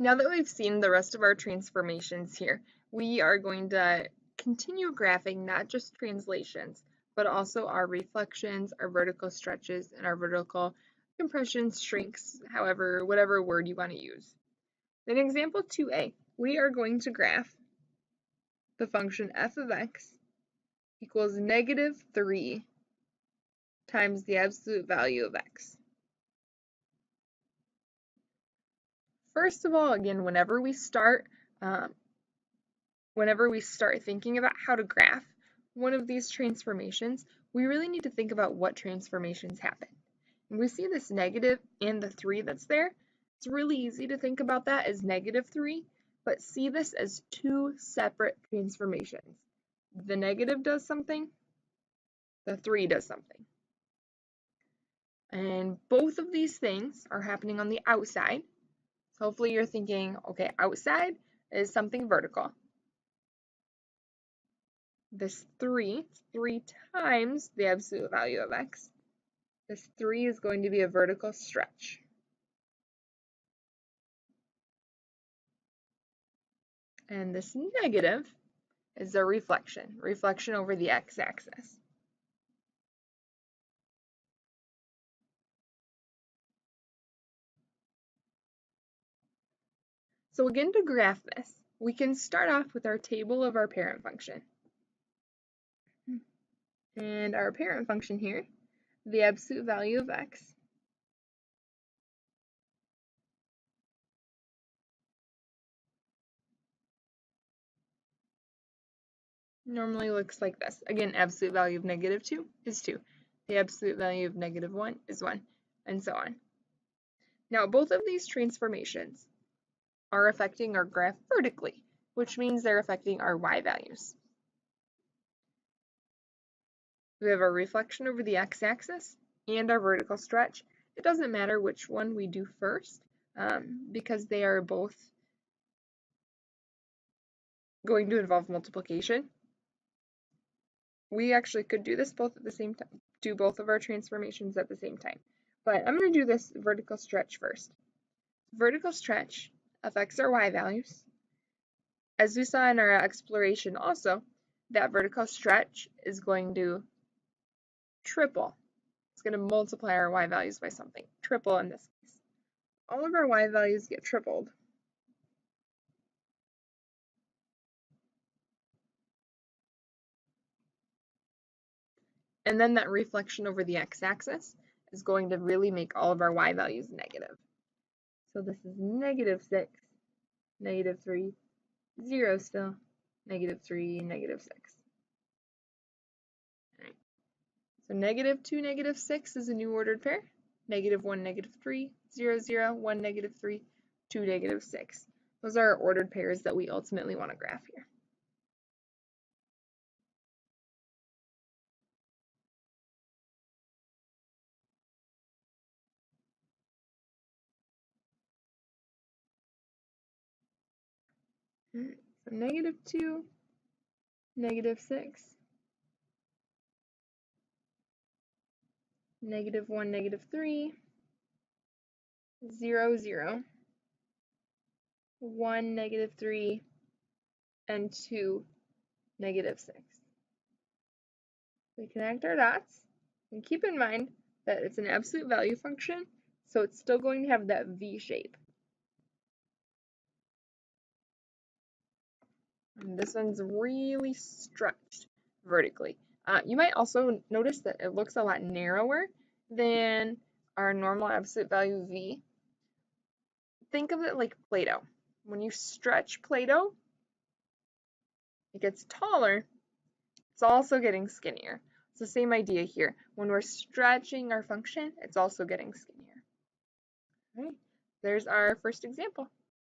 Now that we've seen the rest of our transformations here, we are going to continue graphing not just translations, but also our reflections, our vertical stretches, and our vertical compressions, shrinks, however, whatever word you want to use. In example 2a, we are going to graph the function f of x equals -3 times the absolute value of x. First of all, again, whenever we start thinking about how to graph one of these transformations, we really need to think about what transformations happen. And we see this negative and the 3 that's there. It's really easy to think about that as -3, but see this as two separate transformations. The negative does something, the 3 does something. And both of these things are happening on the outside. So hopefully you're thinking, okay, outside is something vertical. This 3 times the absolute value of x. This 3 is going to be a vertical stretch. And this negative is a reflection over the x-axis. So again, to graph this, we can start off with our table of our parent function. And our parent function here, the absolute value of x, normally looks like this. Again, absolute value of -2 is 2. The absolute value of -1 is 1, and so on. Now, both of these transformations are affecting our graph vertically, which means they're affecting our y values. We have our reflection over the x-axis and our vertical stretch. It doesn't matter which one we do first because they are both going to involve multiplication. We actually could do this both at the same time, do both of our transformations at the same time. But I'm going to do this vertical stretch first. Vertical stretch affects our y values. As we saw in our exploration also, that vertical stretch is going to triple. It's going to multiply our y values by something, triple in this case. All of our y values get tripled. And then that reflection over the x-axis is going to really make all of our y values negative. So this is -6, -3, 0 still, -3, -6. All right. So -2, -6 is a new ordered pair. -1, -3, 0, 0, 1, -3, 2, -6. Those are our ordered pairs that we ultimately want to graph here. So -2, -6, -1, -3, 0, 0, 1, -3, and 2, -6. We connect our dots, and keep in mind that it's an absolute value function, so it's still going to have that V shape. And this one's really stretched vertically. You might also notice that it looks a lot narrower than our normal absolute value V. Think of it like Play-Doh. When you stretch Play-Doh, it gets taller. It's also getting skinnier. It's the same idea here. When we're stretching our function, it's also getting skinnier. All right, there's our first example.